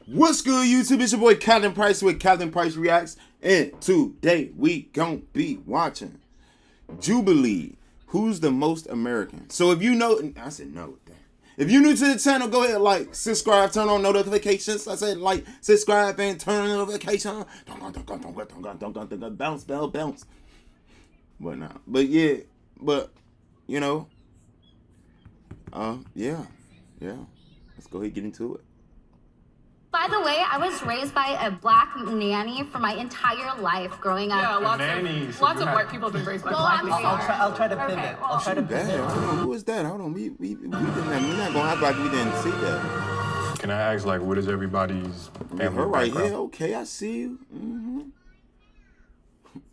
What's good, YouTube? It's your boy Captain Price with Captain Price Reacts, and today we gon' be watching Jubilee. Who's the most American? So if you know, I said no. If you're new to the channel, go ahead, like, subscribe, turn on notifications. I said like, subscribe and turn on notifications. Bounce, bell, bounce. But nah, but yeah, but you know, yeah. Let's go ahead and get into it. By the way, I was raised by a black nanny for my entire life growing up. Yeah, lots of white people have been raised by black nannies. I'll try to pivot. Okay, I'll try to pivot. Who is that? Hold on, we're not gonna act like we didn't see that. Can I ask, like, what is everybody's family Her right background? here. Okay, I see you.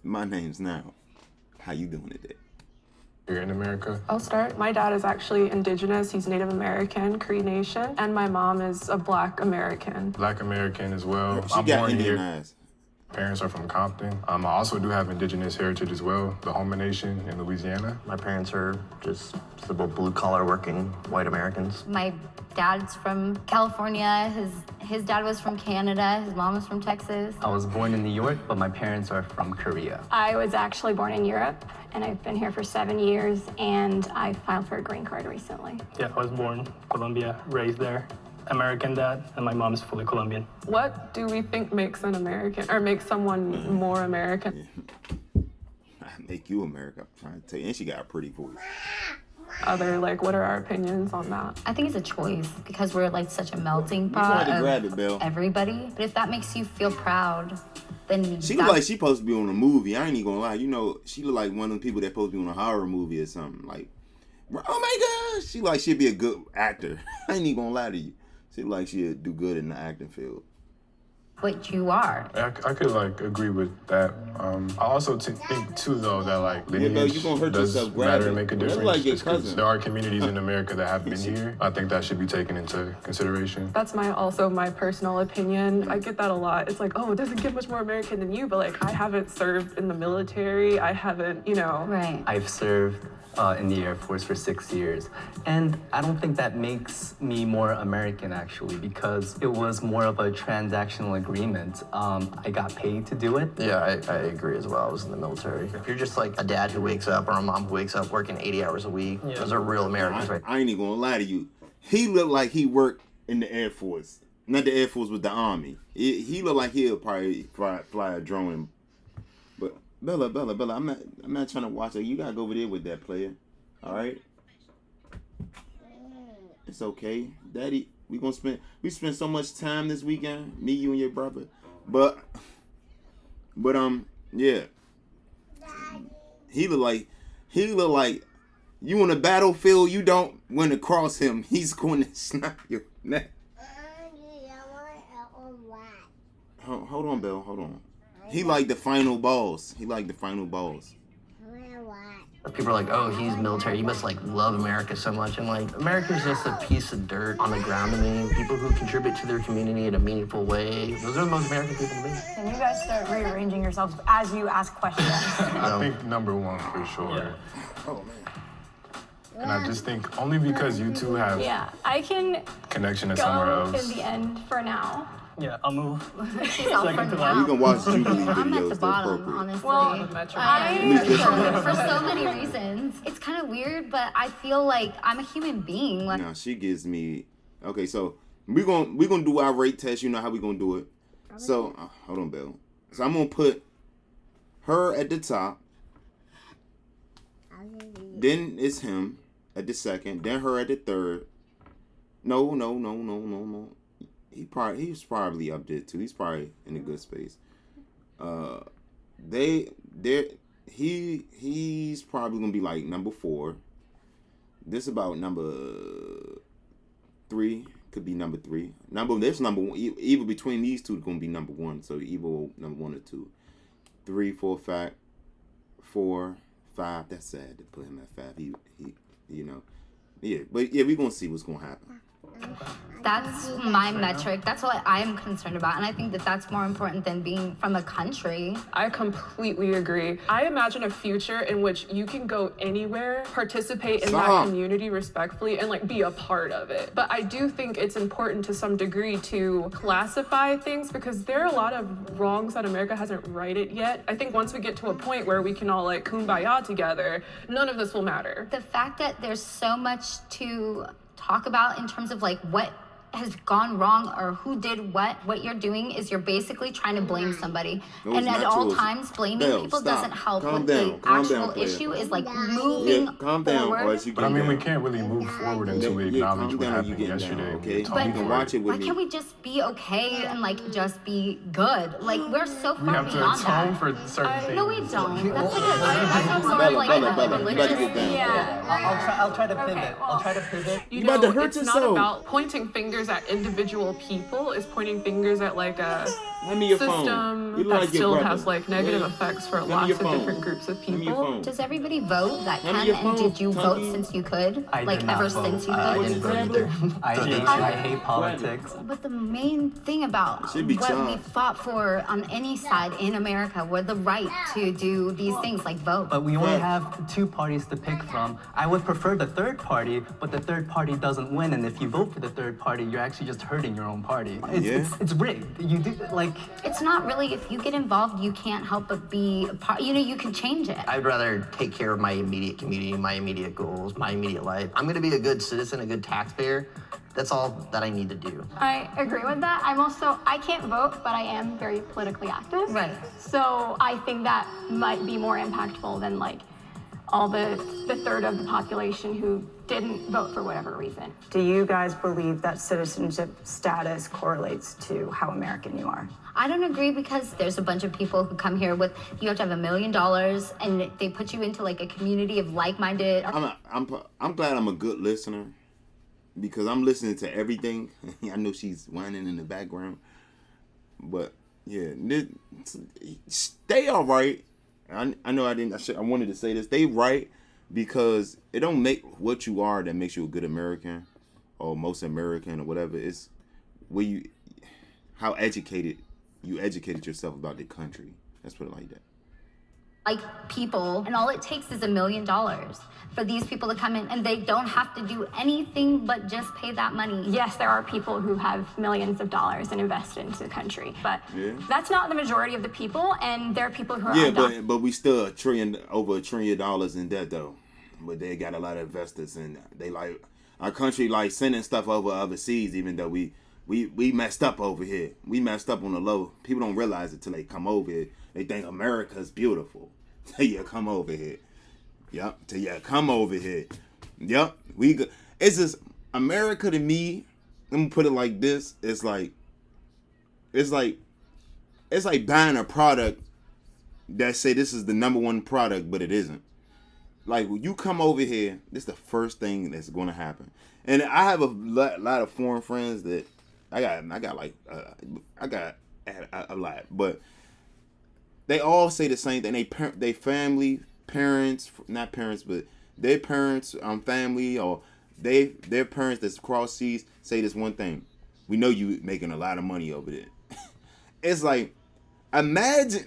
My name's Now. How you doing today? Here in America? I'll start. My dad is actually indigenous. He's Native American, Cree Nation, and my mom is a Black American. Black American as well. She I'm got born Indian here. eyes. Parents are from Compton. I also do have indigenous heritage as well, the Houma Nation in Louisiana. My parents are just simple blue-collar working white Americans. My dad's from California. His dad was from Canada. His mom was from Texas. I was born in New York, but my parents are from Korea. I was actually born in Europe, and I've been here for 7 years, and I filed for a green card recently. Yeah, I was born in Colombia, raised there. American dad, and my mom is fully Colombian. What do we think makes an American, or makes someone more American? I make you America. I'm trying to tell you. And she got a pretty voice. What are our opinions on that? I think it's a choice because we're like such a melting You tried pot to of grab it, Bill. everybody. But if that makes you feel proud, then She look like she supposed to be on a movie. I ain't even gonna lie. You know, she look like one of the people that supposed to be on a horror movie or something. Like, oh my gosh, she like she'd be a good actor. I ain't even gonna lie to you. She look like she'd do good in the acting field. what you are. I could, like, agree with that. I also think, too, though, that, like, Bill, lineage you gonna hurt does yourself, grab matter it. and make a That's difference. like your just 'cause cousin. there are communities in America that have been here. I think that should be taken into consideration. That's also my personal opinion. I get that a lot. It's like, oh, it doesn't get much more American than you, but like, I haven't served in the military. I haven't, Right. I've served in the Air Force for 6 years, and I don't think that makes me more American, actually, because it was more of a transactional agreement. I got paid to do it. Yeah, I agree as well. I was in the military. If you're just like a dad who wakes up or a mom who wakes up working 80 hours a week, those are real Americans, right? I ain't even gonna lie to you. He looked like he worked in the Air Force. Not the Air Force, but the Army. He looked like he'll probably fly a drone. But Bella, I'm not trying to watch it. You gotta go over there with that player. All right? It's okay. Daddy, we spent so much time this weekend, me, you, and your brother. But yeah. He look like you on the battlefield, you don't want to cross him. He's going to snap your neck. Hold on, Bill. Hold on. He like the final balls. People are like, oh, he's military. You must like love America so much. And like, America's just a piece of dirt on the ground to me. People who contribute to their community in a meaningful way. Those are the most American people to me. Can you guys start rearranging yourselves as you ask questions? I think number one for sure. Yeah. Oh man. And I just think only because you two have Yeah, I can connection to somewhere go else. in the end for now. Yeah, I'll move. She's all Second for to now. We can watch Jubilee I'm at videos. the They're bottom, appropriate. honestly. I For so many reasons. It's kind of weird, but I feel like I'm a human being. Like, Now she gives me. Okay, so we're gonna do our rate test. You know how we gonna do it. So hold on, Bill. So I'm gonna put her at the top. Then it's him at the second. Then her at the third. No. He's probably up there too. He's probably in a good space. He's probably gonna be like number 4. This about number 3. Could be number 3. There's number 1. Either between these two, gonna be number 1. So either number 1 or 2. 3, 4, 5, 4, 5. That's sad to put him at 5. He Yeah. But yeah, we gonna see what's gonna happen. That's my metric. That's what I'm concerned about. And I think that that's more important than being from a country. I completely agree. I imagine a future in which you can go anywhere, participate in that community respectfully, and like be a part of it. But I do think it's important to some degree to classify things because there are a lot of wrongs that America hasn't righted yet. I think once we get to a point where we can all like kumbaya together, none of this will matter. The fact that there's so much to talk about in terms of like what has gone wrong or who did what you're doing is you're basically trying to blame somebody. And at all times, blaming people doesn't help. Calm What down. the Calm actual down, player. issue is like moving calm down, forward. or else you But I get mean, we down. can't really move forward until we acknowledge what happened yesterday. Okay, But you can watch it why with me. can't we just be okay and like just be good? Like we're so We far have to beyond atone that. for certain things. No, we don't. That's like that sounds more Bella, like Bella, a Bella, you religious better get down. Yeah. I'll try to pivot. I'll try to pivot. You You about know, to hurt it's yourself. not about pointing fingers at individual people. It's pointing fingers at like a Hand me your phone. system You look that like your still brother. has like negative effects for Hand me lots your of phone. different groups of Hand me your people. phone. Does everybody vote that Hand me can? your And phone, did you vote Tunky. since you could? I Like did not ever vote. since you I could? didn't vote either. I hate politics. But the main thing about Should be what we charged. fought for on any side in America were the right to do these things like vote. But we only have two parties to pick from. I would prefer the third party, but the third party doesn't win. And if you vote for the third party, you're actually just hurting your own party. It's rigged. You do like. It's not really, if you get involved, you can't help but be a part, you can change it. I'd rather take care of my immediate community, my immediate goals, my immediate life. I'm gonna be a good citizen, a good taxpayer. That's all that I need to do. I agree with that. I can't vote, but I am very politically active. Right. So I think that might be more impactful than like all the third of the population who didn't vote for whatever reason. Do you guys believe that citizenship status correlates to how American you are? I don't agree because there's a bunch of people who come here with, you have to have $1 million and they put you into like a community of like-minded. I'm glad I'm a good listener because I'm listening to everything. I know she's whining in the background, but yeah, they all right. I know I wanted to say this. They right because it don't make what you are that makes you a good American or most American or whatever. It's where how educated you educated yourself about the country. Let's put it like that. Like people, and all it takes is $1 million for these people to come in, and they don't have to do anything but just pay that money. Yes, there are people who have millions of dollars and invest into the country, but that's not the majority of the people, and there are people who are but we still over $1 trillion in debt though. But they got a lot of investors, and they like our country like sending stuff over overseas, even though we messed up over here. We messed up on the low. People don't realize it till they come over here. They think America's beautiful. Till you come over here. Yep. Till you come over here. Yep. It's just America to me. Let me put it like this. It's like buying a product that say this is the #1 product, but it isn't. Like when you come over here, this is the first thing that's going to happen. And I have a lot of foreign friends that I got a lot, but they all say the same thing. They family, parents, not parents, but their parents, family, or their parents that's across seas say this one thing: we know you making a lot of money over there. It's like, imagine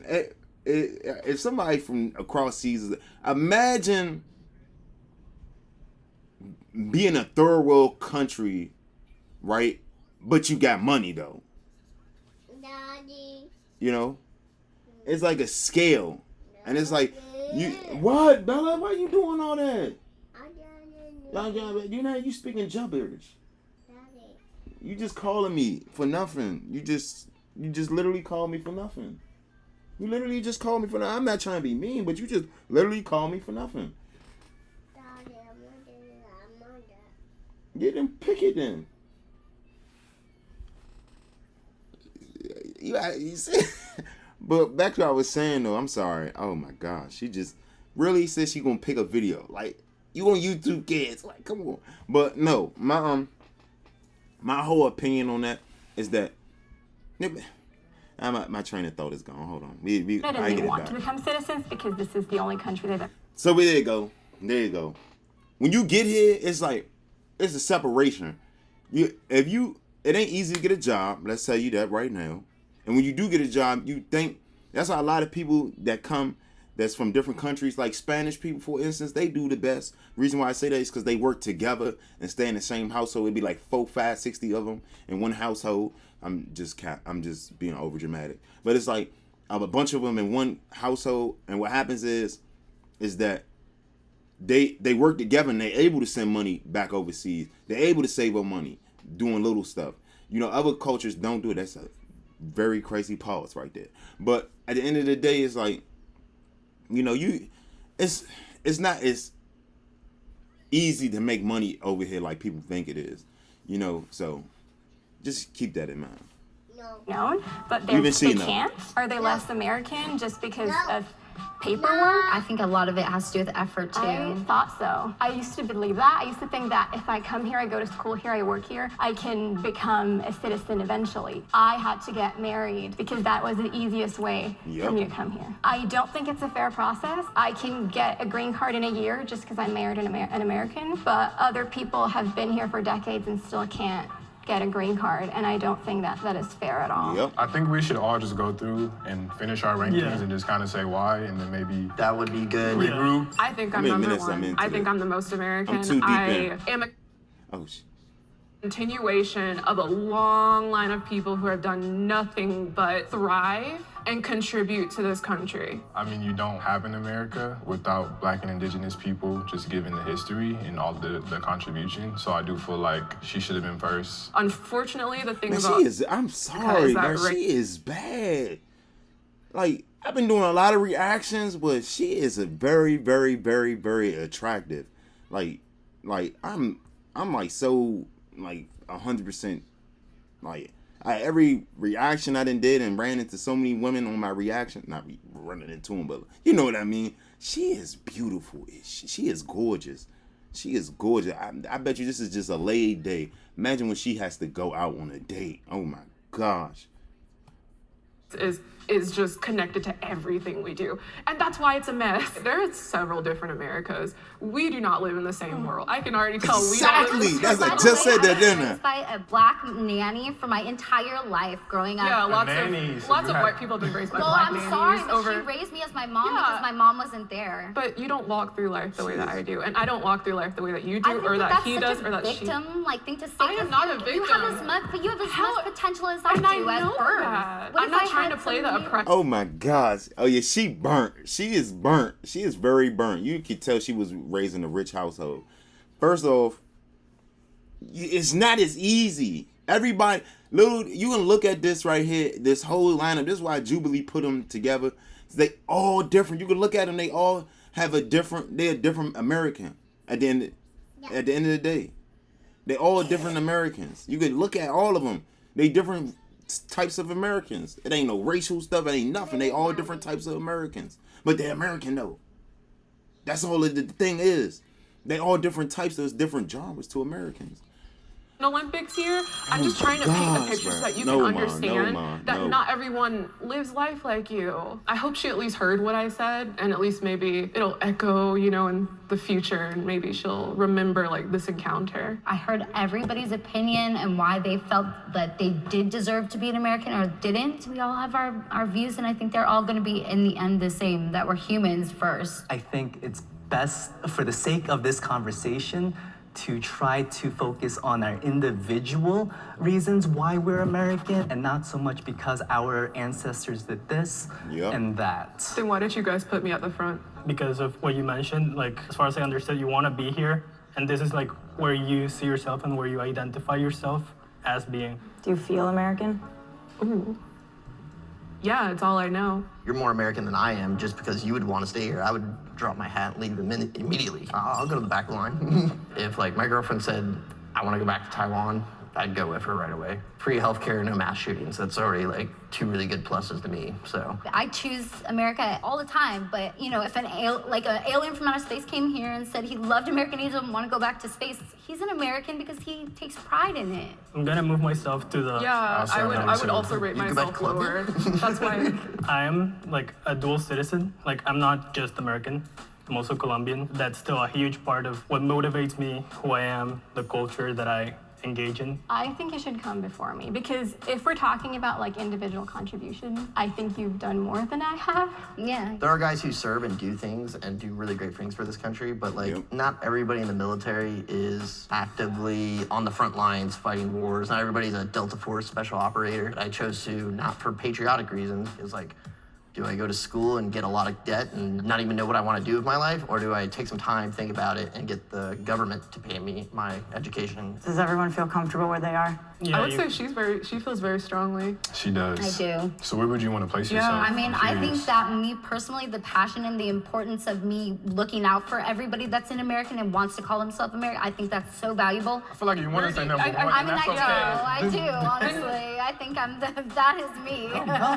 if somebody from across seas, imagine being a third world country, right? But you got money though. Daddy. It's like a scale. And it's like what, Bella? Why you doing all that? You speaking gibberish. You just calling me for nothing. You just literally called me for nothing. You literally just called me for nothing. I'm not trying to be mean, but you just literally called me for nothing. Get them, pick it then. You see? But back to what I was saying though, I'm sorry. Oh my gosh. She just really said she gonna pick a video. Like, you on YouTube, kids. Like, come on. But no, my whole opinion on that is that my train of thought is gone. Hold on. I get it want back. to become citizens because this is the only country they've ever. So there you go. When you get here, it's like it's a separation. it ain't easy to get a job. Let's tell you that right now. And when you do get a job, you think that's how a lot of people that come that's from different countries, like Spanish people, for instance, they do the best. Reason why I say that is because they work together and stay in the same household. It'd be like 4, 5, 60 of them in one household. I'm just being over dramatic, but it's like a bunch of them in one household. And what happens is that they work together and they're able to send money back overseas. They're able to save up money doing little stuff. You know, other cultures don't do it. That's a very crazy pause right there. But at the end of the day, it's like, you know, it's not as easy to make money over here like people think it is. You know, so just keep that in mind. Known, but they can't? Are they less American just because of paperwork? I think a lot of it has to do with effort too. I thought so. I used to believe that. I used to think that if I come here, I go to school here, I work here, I can become a citizen eventually. I had to get married because that was the easiest way for me to come here. I don't think it's a fair process. I can get a green card in a year just because I married an American, but other people have been here for decades and still can't get a green card, and I don't think that is fair at all. I think we should all just go through and finish our rankings and just kind of say why, and then maybe that would be good. Regroup. I think I'm number one. I think I'm the most American. I'm too deep I am a continuation of a long line of people who have done nothing but thrive and contribute to this country. I mean, you don't have an America without Black and Indigenous people, just given the history and all the contribution. So I do feel like she should have been first. Unfortunately, the thing Man, about... I'm sorry, man. She is bad. Like, I've been doing a lot of reactions, but she is a very, very, very, very attractive. Like I'm like so like 100% like every reaction I did and ran into so many women on my reaction, not running into them, but you know what I mean. She is beautiful. She is gorgeous. She is gorgeous. I bet you this is just a laid day. Imagine when she has to go out on a date. Oh my gosh. Is just connected to everything we do. And that's why it's a mess. There are several different Americas. We do not live in the same world. I can already tell we don't live in the same world. I just said that, didn't I? I was raised by a Black nanny for my entire life growing up. Yeah, lots of white people have been raised by Black nannies. Well, I'm sorry, but she raised me as my mom because my mom wasn't there. But you don't walk through life the way that I do. And I don't walk through life the way that you do, or that he does, or that she... Like, thing to say. I am not a victim. You have as much potential as I do as birth. I'm not trying to play the oppressor. Oh my gosh. Oh yeah, she burnt. She is burnt. She is very burnt. You could tell she was raised in a rich household. First off, it's not as easy. Everybody, you can look at this right here, this whole lineup. This is why Jubilee put them together. They all different. You can look at them. They all have they're a different American at the end of the day. They're all different Americans. You can look at all of them. They different types of Americans. It ain't no racial stuff. It ain't nothing. They all different types of Americans. But they're American though. That's all the thing is. They all different types. There's different genres to Americans. Olympics here. I'm just trying to paint a picture so that you can understand that not everyone lives life like you. I hope she at least heard what I said, and at least maybe it'll echo, in the future, and maybe she'll remember like this encounter. I heard everybody's opinion and why they felt that they did deserve to be an American or didn't. We all have our views, and I think they're all going to be in the end the same, that we're humans first. I think it's best, for the sake of this conversation, to try to focus on our individual reasons why we're American, and not so much because our ancestors did this and that. Then why did you guys put me at the front? Because of what you mentioned, like, as far as I understood, you want to be here, and this is like where you see yourself and where you identify yourself as being. Do you feel American? Ooh. Yeah, it's all I know. You're more American than I am. Just because you would want to stay here, I would drop my hat and leave immediately. I'll go to the back line. If like my girlfriend said, I want to go back to Taiwan, I'd go with her right away. Free healthcare, no mass shootings. That's already like 2 really good pluses to me, so. I choose America all the time, but if an alien from outer space came here and said he loved Americanism and want to go back to space, he's an American because he takes pride in it. I'm gonna move myself to the... Yeah, I would also rate myself lower. That's why. I am like a dual citizen. Like, I'm not just American. I'm also Colombian. That's still a huge part of what motivates me, who I am, the culture that I engage in? I think you should come before me because if we're talking about like individual contribution, I think you've done more than I have. Yeah. There are guys who serve and do things and do really great things for this country, but like not everybody in the military is actively on the front lines fighting wars. Not everybody's a Delta Force special operator. I chose to not for patriotic reasons. It's like, do I go to school and get a lot of debt and not even know what I want to do with my life? Or do I take some time, think about it, and get the government to pay me my education? Does everyone feel comfortable where they are? I would say she feels very strongly. She does. I do. So where would you want to place yourself? I mean, I think Curious. that me personally, the passion and the importance of me looking out for everybody that's an American and wants to call himself American, I think that's so valuable. I feel like you want to say number one, I and mean, that's okay. I do, honestly. I think that is me.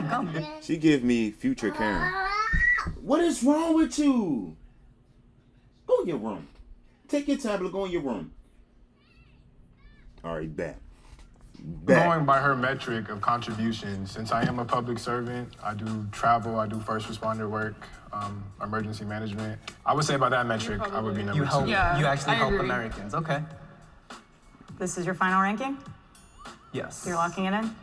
Come. She give me future Karen. What is wrong with you? Go in your room. Take your tablet, go in your room. All right, back. Going by her metric of contribution, since I am a public servant, I do travel, I do first responder work, emergency management. I would say by that metric, I would be number You help. two. Yeah, You actually I help agree. Americans. Okay. This is your final ranking? Yes. You're locking it in?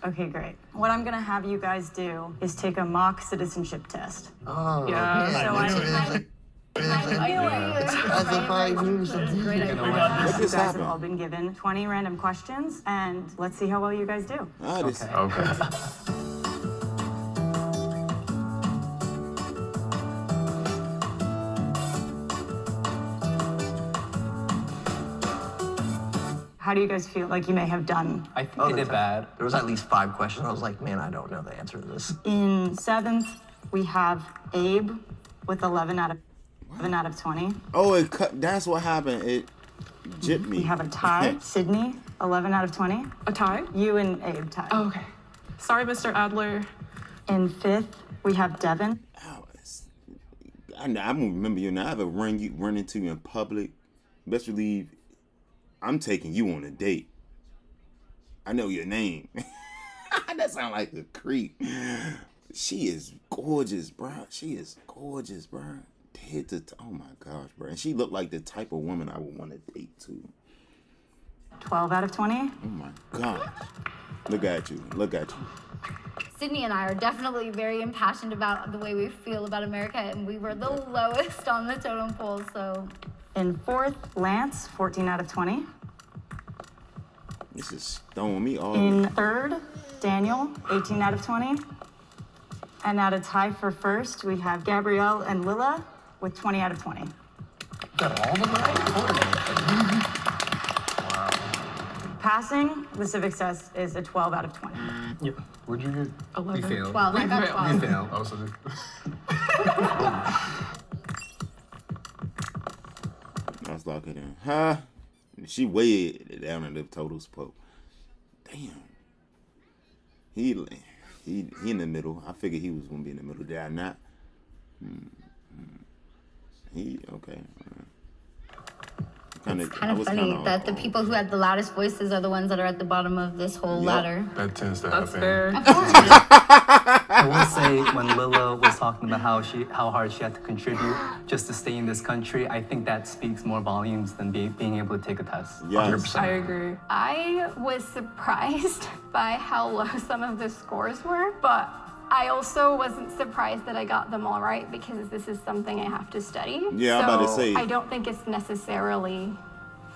Okay, great. What I'm gonna have you guys do is take a mock citizenship test. Oh, Yeah. man. So I As if I knew something. What You just guys have happened? all been given 20 random questions, and let's see how well you guys do. This, Okay. How do you guys feel like you may have done? I think I did bad. There was at least 5 questions. I was like, man, I don't know the answer to this. In 7th, we have Abe with 11 out of 20. oh, it cut. That's what happened. It jipped me. We have a tie. Sydney, 11 out of 20. A tie? You and Abe tie. Oh, okay. Sorry, Mr. Adler. In 5th, we have Devin. Ow, I don't remember your name. I ever run into you in public. Best believe I'm taking you on a date. I know your name. That sound like a creep. She is gorgeous, bro. She is gorgeous, bro. Head to oh my gosh, bro. And she looked like the type of woman I would want to date too. 12 out of 20. Oh my gosh. Look at you. Look at you. Sydney and I are definitely very impassioned about the way we feel about America, and we were the lowest on the totem pole, so. In 4th, Lance, 14 out of 20. This is throwing me all. In 3rd, Daniel, 18 out of 20. And at a tie for 1st, we have Gabrielle and Lila with 20 out of 20. Got all the right? Passing the civics test is a 12 out of 20. Yep. What'd you get? 11. We failed. 12, I got We 12. We failed. Oh, so this. Let's lock it in. Huh? She weighed it down in the totals poke. Damn. He in the middle. I figured he was gonna be in the middle. Did I not? He okay. It's kind of funny that the people who had the loudest voices are the ones that are at the bottom of this whole ladder. That tends to That's happen. fair. I will say when Lila was talking about how hard she had to contribute just to stay in this country, I think that speaks more volumes than being able to take a test. Yes. I agree. I was surprised by how low some of the scores were, but I also wasn't surprised that I got them all right because this is something I have to study. Yeah, I'm about to So say. I don't think it's necessarily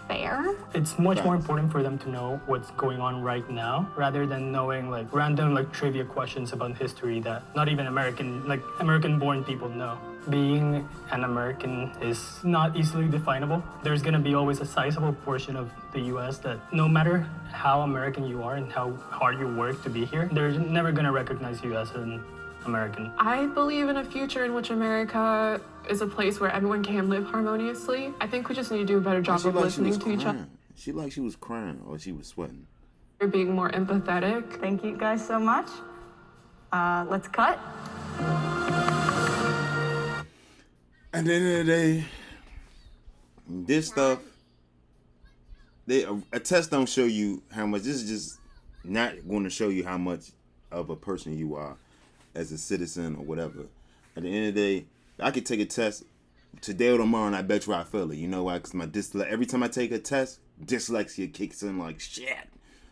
fair. It's much more Facts. important for them to know what's going on right now rather than knowing like random like trivia questions about history that not even American born people know. Being an American is not easily definable. There's gonna be always a sizable portion of the US that no matter how American you are and how hard you work to be here, they're never gonna recognize you as an American. I believe in a future in which America is a place where everyone can live harmoniously. I think we just need to do a better job She of like she was listening to each other, crying. She like she was crying or she was sweating. being more empathetic. Thank you guys so much. Let's cut. At the end of the day, this stuff, a test don't show you how much. This is just not going to show you how much of a person you are as a citizen or whatever. At the end of the day, I could take a test today or tomorrow and I bet you I fail it. You know why? Because my every time I take a test, dyslexia kicks in like shit.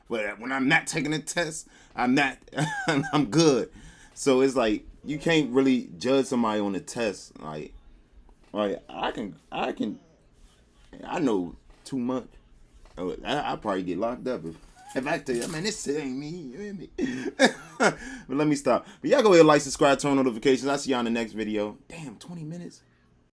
But when I'm not taking a test, I'm good. So it's like you can't really judge somebody on a test. Like I know too much. I probably get locked up if I tell you, man, this shit ain't me. You hear me? But let me stop. But y'all go ahead, like, subscribe, turn on notifications. I'll see y'all in the next video. Damn, 20 minutes.